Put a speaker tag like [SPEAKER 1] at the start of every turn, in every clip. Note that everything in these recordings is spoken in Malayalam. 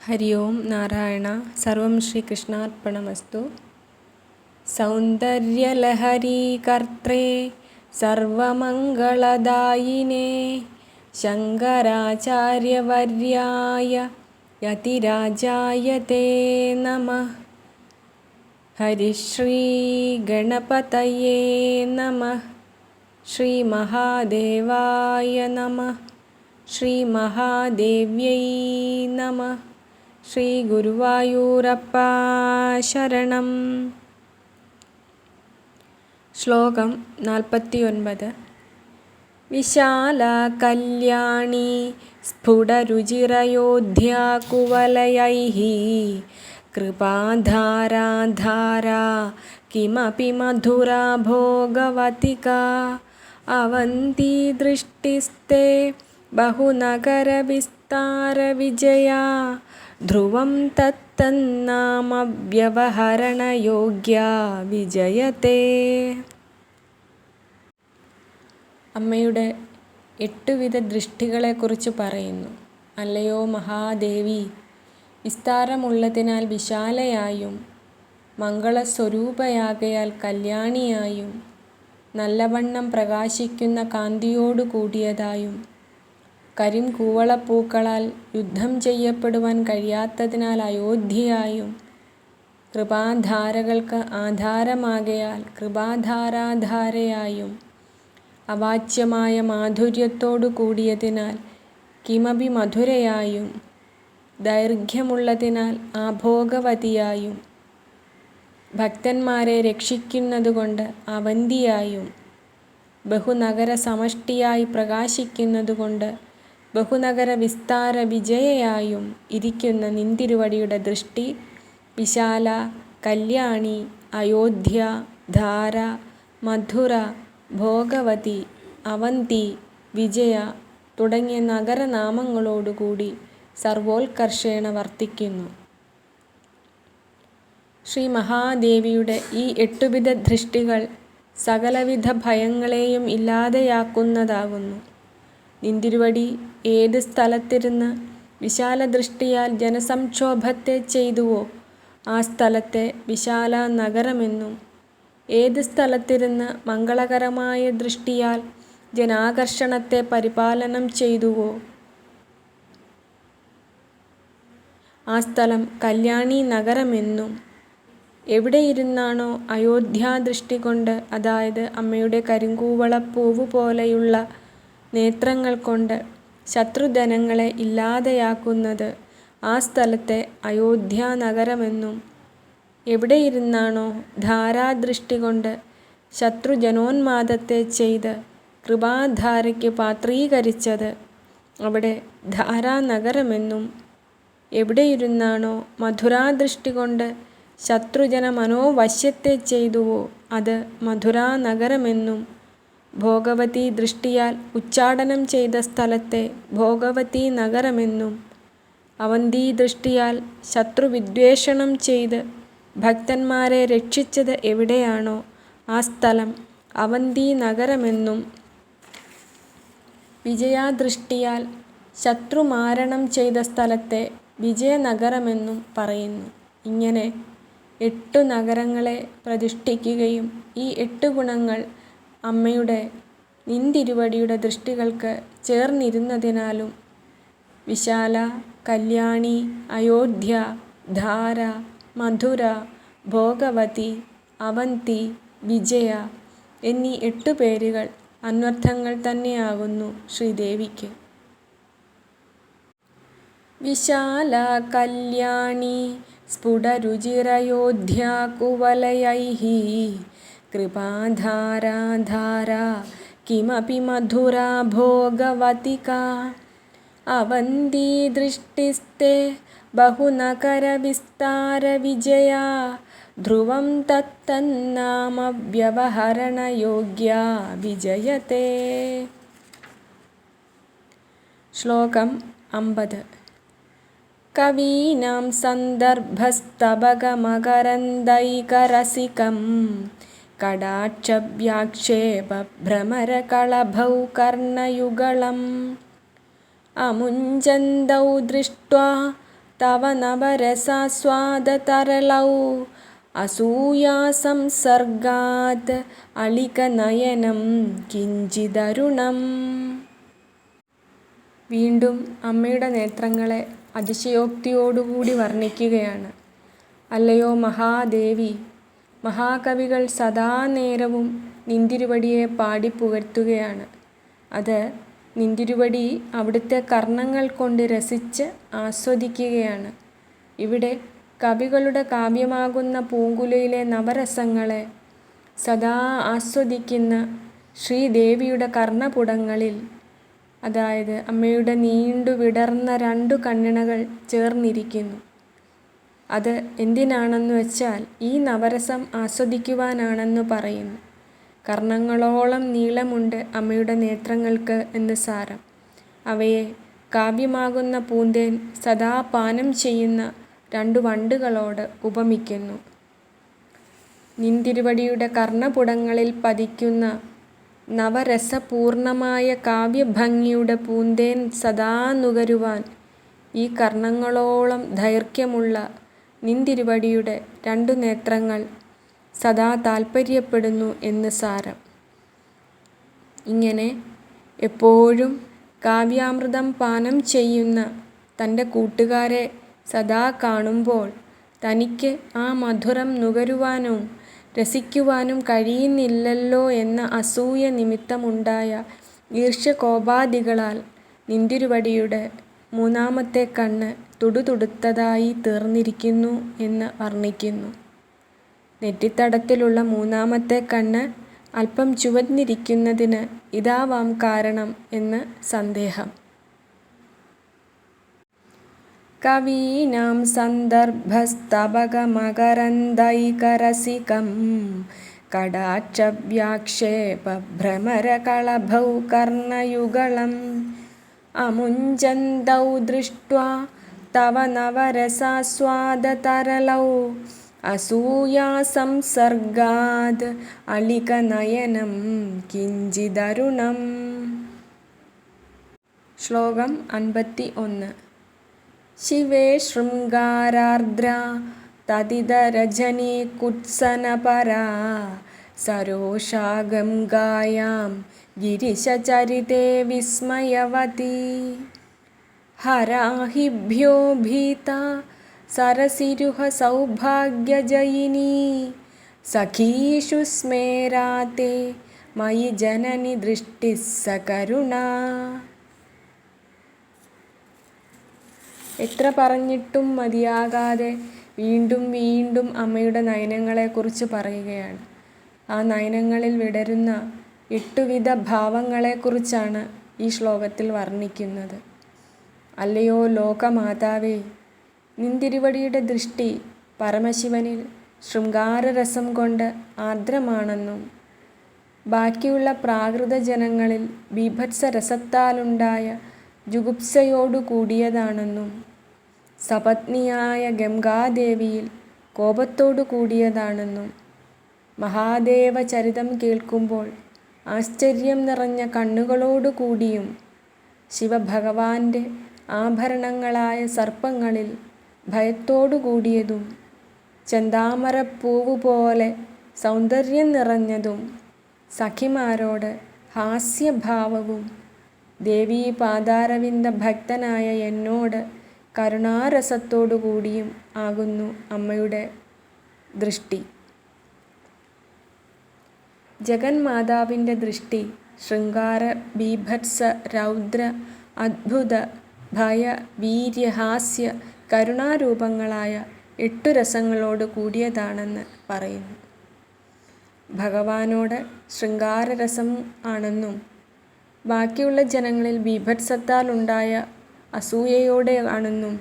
[SPEAKER 1] ഹരി ഓം നാരായണ. സർവം ശ്രീകൃഷ്ണാർപ്പണമസ്തു. സൗന്ദര്യലഹരീ കർത്രേ സർവമംഗളദായിനേ ശങ്കരാചാര്യവർയായ യതിരാജായ തേ നമഃ. ഹരിശ്രീ ഗണപതയേ നമഃ. ശ്രീ മഹാദേവായ നമഃ. ശ്രീ മഹാദേവ്യൈ നമഃ. ശ്രീ ഗുരുവായൂരപ്പ ശരണം. ശ്ലോകം 49. വിശാല കല്യാണി സ്ഫുടരുചിരയോധ്യാകുവലയൈഃ കൃപാധാരാധാരാ കിമപി മധുരാ ഭോഗവതികാ അവന്തി ദൃഷ്ടിസ്തേ ബഹുനഗരവിസ്താരവിജയാ ധ്രുവം തത്തന്നാമവ്യവഹരണയോഗ്യാ വിജയതേ. അമ്മയുടെ 8 വിധ ദൃഷ്ടികളെക്കുറിച്ച് പറയുന്നു. അല്ലയോ മഹാദേവി, വിസ്താരമുള്ളതിനാൽ വിശാലയായും മംഗളസ്വരൂപയാകയാൽ കല്യാണിയായും നല്ലവണ്ണം പ്രകാശിക്കുന്ന കാന്തിയോടു കൂടിയതായും കരിംകൂവളപ്പൂക്കളാൽ യുദ്ധം ചെയ്യപ്പെടുവാൻ കഴിയാത്തതിനാൽ അയോധ്യയായും കൃപാധാരകൾക്ക് ആധാരമാകയാൽ കൃപാധാരാധാരയായും അവാച്യമായ മാധുര്യത്തോടു കൂടിയതിനാൽ കിമപി മധുരയായും ദൈർഘ്യമുള്ളതിനാൽ ആഭോഗവതിയായും ഭക്തന്മാരെ രക്ഷിക്കുന്നതുകൊണ്ട് അവന്തിയായും ബഹുനഗര സമഷ്ടിയായി പ്രകാശിക്കുന്നതുകൊണ്ട് ബഹുനഗര വിസ്താര വിജയയായും ഇരിക്കുന്ന നിന്തിരുവടിയുടെ ദൃഷ്ടി വിശാല, കല്യാണി, അയോധ്യ, ധാര, മധുര, ഭോഗവതി, അവന്തി, വിജയ തുടങ്ങിയ നഗരനാമങ്ങളോടുകൂടി സർവോത്കർഷേണ വർത്തിക്കുന്നു. ശ്രീ മഹാദേവിയുടെ ഈ 8 വിധ ദൃഷ്ടികൾ സകലവിധ ഭയങ്ങളെയും ഇല്ലാതെയാക്കുന്നതാകുന്നു. നിന്തിരുവടി ഏത് സ്ഥലത്തിരുന്ന് വിശാല ദൃഷ്ടിയാൽ ജനസംക്ഷോഭത്തെ ചെയ്തുവോ ആ സ്ഥലത്തെ വിശാല നഗരമെന്നും, ഏത് സ്ഥലത്തിരുന്ന് മംഗളകരമായ ദൃഷ്ടിയാൽ ജനാകർഷണത്തെ പരിപാലനം ചെയ്തുവോ ആ സ്ഥലം കല്യാണി നഗരമെന്നും, എവിടെയിരുന്നാണോ അയോധ്യാദൃഷ്ടി കൊണ്ട്, അതായത് അമ്മയുടെ കരിങ്കൂവളപ്പൂവ് പോലെയുള്ള നേത്രങ്ങൾ കൊണ്ട് ശത്രുധനങ്ങളെ ഇല്ലാതെയാക്കുന്നത് ആ സ്ഥലത്തെ അയോധ്യാനഗരമെന്നും, എവിടെയിരുന്നാണോ ധാരാദൃഷ്ടി കൊണ്ട് ശത്രുജനോന്മാദത്തെ ചെയ്ത് കൃപാധാരയ്ക്ക് പാത്രീകരിച്ചത് അവിടെ ധാരാനഗരമെന്നും, എവിടെയിരുന്നാണോ മധുരാദൃഷ്ടി കൊണ്ട് ശത്രുജന മനോവശ്യത്തെ ചെയ്തുവോ അത് മധുരാനഗരമെന്നും, ഭോഗവതി ദൃഷ്ടിയാൽ ഉച്ചാടനം ചെയ്ത സ്ഥലത്തെ ഭോഗവതി നഗരമെന്നും, അവന്തി ദൃഷ്ടിയാൽ ശത്രുവിദ്വേഷണം ചെയ്ത് ഭക്തന്മാരെ രക്ഷിച്ചത് എവിടെയാണോ ആ സ്ഥലം അവന്തി നഗരമെന്നും, വിജയാദൃഷ്ടിയാൽ ശത്രുമാരണം ചെയ്ത സ്ഥലത്തെ വിജയനഗരമെന്നും പറയുന്നു. ഇങ്ങനെ 8 നഗരങ്ങളെ പ്രതിഷ്ഠിക്കുകയും ഈ 8 ഗുണങ്ങൾ അമ്മയുടെ നിന്തിരുവടിയുടെ ദൃഷ്ടികൾക്ക് ചേർന്നിരുന്നതിനാലും വിശാല, കല്യാണി, അയോധ്യ, ധാര, മധുര, ഭോഗവതി, അവന്തി, വിജയ എന്നീ 8 പേരുകൾ അന്വർത്ഥങ്ങൾ തന്നെയാകുന്നു ശ്രീദേവിക്ക്. വിശാല കല്യാണി സ്ഫുടരുചിരയോധ്യാകുവലയൈഃ കൃപാധാരാധാരാ കിമപി മധുരാ ഭോഗവതികാ അവന്തി ദൃഷ്ടിസ്തേ ബഹുനഗരവിസ്താരവിജയാ ധ്രുവം തത്തന്നാമവ്യവഹരണയോഗ്യാ വിജയതേ. ശ്ലോകം 50. കവീനാം സന്ദർഭസ്തബകമകരന്ദൈകരസികം കടാക്ഷവ്യാക്ഷേപഭ്രമരകളഭൗ കർണയുഗളം അമുഞ്ചന്തൗ ദൃഷ്ട്വാ തവ നവരസാസ്വാദതരളൗ അസൂയാസംസർഗാത് അളികനയനം കിഞ്ചിദരുണം. വീണ്ടും അമ്മയുടെ നേത്രങ്ങളെ അതിശയോക്തിയോടുകൂടി വർണ്ണിക്കുകയാണ്. അല്ലയോ മഹാദേവി, മഹാകവികൾ സദാനേരവും നിന്തിരുവടിയെ പാടിപ്പുകഴ്ത്തുകയാണ്. അത് നിന്തിരുവടി അവിടുത്തെ കർണങ്ങൾ കൊണ്ട് രസിച്ച് ആസ്വദിക്കുകയാണ്. ഇവിടെ കവികളുടെ കാവ്യമാകുന്ന പൂങ്കുലയിലെ നവരസങ്ങളെ സദാ ആസ്വദിക്കുന്ന ശ്രീദേവിയുടെ കർണപുടങ്ങളിൽ, അതായത് അമ്മയുടെ നീണ്ടു വിടർന്ന 2 കണ്ണിണകൾ ചേർന്നിരിക്കുന്നു. അത് എന്തിനാണെന്ന് വെച്ചാൽ ഈ നവരസം ആസ്വദിക്കുവാനാണെന്ന് പറയുന്നു. കർണങ്ങളോളം നീളമുണ്ട് അമ്മയുടെ നേത്രങ്ങൾക്ക് എന്ന് സാരം. അവയെ കാവ്യമാകുന്ന പൂന്തേൻ സദാ പാനം ചെയ്യുന്ന 2 വണ്ടുകളോട് ഉപമിക്കുന്നു. നിന്തിരുവടിയുടെ കർണപുടങ്ങളിൽ പതിക്കുന്ന നവരസപൂർണമായ കാവ്യഭംഗിയുടെ പൂന്തേൻ സദാ നുകരുവാൻ ഈ കർണങ്ങളോളം ദൈർഘ്യമുള്ള നിന്തിരുവടിയുടെ 2 നേത്രങ്ങൾ സദാ താൽപ്പര്യപ്പെടുന്നു എന്ന് സാരം. ഇങ്ങനെ എപ്പോഴും കാവ്യാമൃതം പാനം ചെയ്യുന്ന തൻ്റെ കൂട്ടുകാരെ സദാ കാണുമ്പോൾ തനിക്ക് ആ മധുരം നുകരുവാനും രസിക്കുവാനും കഴിയുന്നില്ലല്ലോ എന്ന അസൂയ നിമിത്തമുണ്ടായ ഈർഷ്യകോപാദികളാൽ നിന്തിരുവടിയുടെ 3-ാമത്തെ കണ്ണ് തുടുതുടുത്തതായി തീർന്നിരിക്കുന്നു എന്ന് വർണ്ണിക്കുന്നു. നെറ്റിത്തടത്തിലുള്ള 3-ാമത്തെ കണ്ണ് അല്പം ചുവന്നിരിക്കുന്നതിന് ഇതാവാം കാരണം എന്ന് സന്ദേഹം. കവീനാം സന്ദർഭസ്തബകമകരന്ദൈകരസികം കടാക്ഷവ്യാക്ഷേപഭ്രമരകളഭൗ കർണയുഗളം അമുഞ്ചന്തൗ ദൃഷ്ട്വാ തവ നവരസാസ്വാദതരളൗ അസൂയാസംസർഗാത് അളികനയനം കിഞ്ചിദരുണം. ശ്ലോകം 51. ശിവേ ശൃംഗാരാർദ്രാ തദിതരജനീ കുത്സനപരാ സരോഷാ ഗംഗായാം ഗിരിശചരിതേ വിസ്മയവതി ഹരാഹിഭ്യോ ഭീതാ സരസിരുഹ സൗഭാഗ്യജയിനീ സഖീഷു സ്മേരാത്തെ മയി ജനനി ദൃഷ്ടിഃ സകരുണാ. എത്ര പറഞ്ഞിട്ടും മതിയാകാതെ വീണ്ടും വീണ്ടും അമ്മയുടെ നയനങ്ങളെക്കുറിച്ച് പറയുകയാണ്. ആ നയനങ്ങളിൽ വിടരുന്ന 8 വിധ ഭാവങ്ങളെക്കുറിച്ചാണ് ഈ ശ്ലോകത്തിൽ വർണ്ണിക്കുന്നത്. അല്ലയോ ലോകമാതാവേ, നിന്തിരുവടിയുടെ ദൃഷ്ടി പരമശിവനിൽ ശൃംഗാരരസം കൊണ്ട് ആർദ്രമാണെന്നും ബാക്കിയുള്ള പ്രാകൃത ജനങ്ങളിൽ ബീഭത്സരസത്താലുണ്ടായ ജുഗുപ്സയോടു കൂടിയതാണെന്നും സപത്നിയായ ഗംഗാദേവിയിൽ കോപത്തോടു കൂടിയതാണെന്നും മഹാദേവ ചരിതം കേൾക്കുമ്പോൾ ആശ്ചര്യം നിറഞ്ഞ കണ്ണുകളോടു കൂടിയും ശിവഭഗവാന്റെ ആഭരണങ്ങളായ സർപ്പങ്ങളിൽ ഭയത്തോടു കൂടിയതും ചെന്താമരപ്പൂവ് പോലെ സൗന്ദര്യം നിറഞ്ഞതും സഖിമാരോട് ഹാസ്യഭാവവും ദേവീ പാദാരവിന്ദ ഭക്തനായ എന്നോട് കരുണാരസത്തോടു കൂടിയും ആകുന്നു അമ്മയുടെ ദൃഷ്ടി. ജഗന്മാതാവിൻ്റെ ദൃഷ്ടി ശൃംഗാര, ബീഭത്സ, രൗദ്ര, അദ്ഭുത, ഭയ, വീര്യ, ഹാസ്യ, കരുണാരൂപങ്ങളായ 8 രസങ്ങളോട് കൂടിയതാണെന്ന് പറയുന്നു. ഭഗവാനോട് ശൃംഗാരരസം ആണെന്നും ബാക്കിയുള്ള ജനങ്ങളിൽ ബീഭത്സത്താൽ ഉണ്ടായ അസൂയയോടെ ആണെന്നും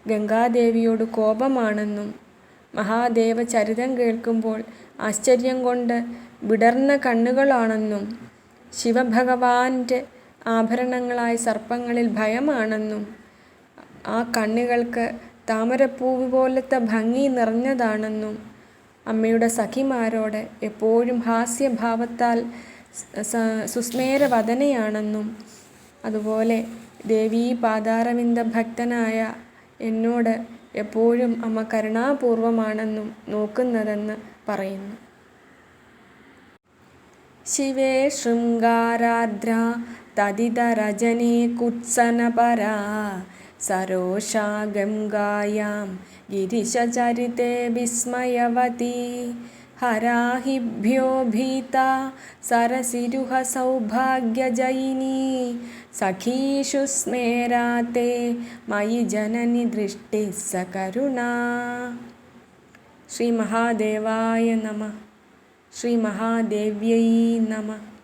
[SPEAKER 1] ഗംഗാദേവിയോട് കോപമാണെന്നും മഹാദേവ ചരിതം കേൾക്കുമ്പോൾ ആശ്ചര്യം കൊണ്ട് വിടർന്ന കണ്ണുകളാണെന്നും ശിവഭഗവാന്റെ ആഭരണങ്ങളായ സർപ്പങ്ങളിൽ ഭയമാണെന്നും ആ കണ്ണുകൾക്ക് താമരപ്പൂവ് പോലത്തെ ഭംഗി നിറഞ്ഞതാണെന്നും അമ്മയുടെ സഖിമാരോട് എപ്പോഴും ഹാസ്യഭാവത്താൽ സുസ്മേരവദനയാണെന്നും അതുപോലെ ദേവീ പാദാരവിന്ദ ഭക്തനായ എന്നോട് എപ്പോഴും അമ്മ കരുണാപൂർവമാണെന്നും നോക്കുന്നതെന്ന് പറയുന്നു. ശിവേ ശൃംഗാരാർദ്ര തദിതരജനേ കുത്സനപരാ സരോഷാ ഗംഗായാം ഗിരിശചരിതേ വിസ്മയവതി ഹരാഹിഭ്യോ ഭീതാ സരസിരുഹ സൗഭാഗ്യജയിനി സഖീഷു സ്മേരാത്തെ മയി ജനനി ദൃഷ്ടിഃ സകരുണാ. ശ്രീ മഹാദേവായ നമഃ. ശ്രീ മഹാദേവ്യൈ നമഃ.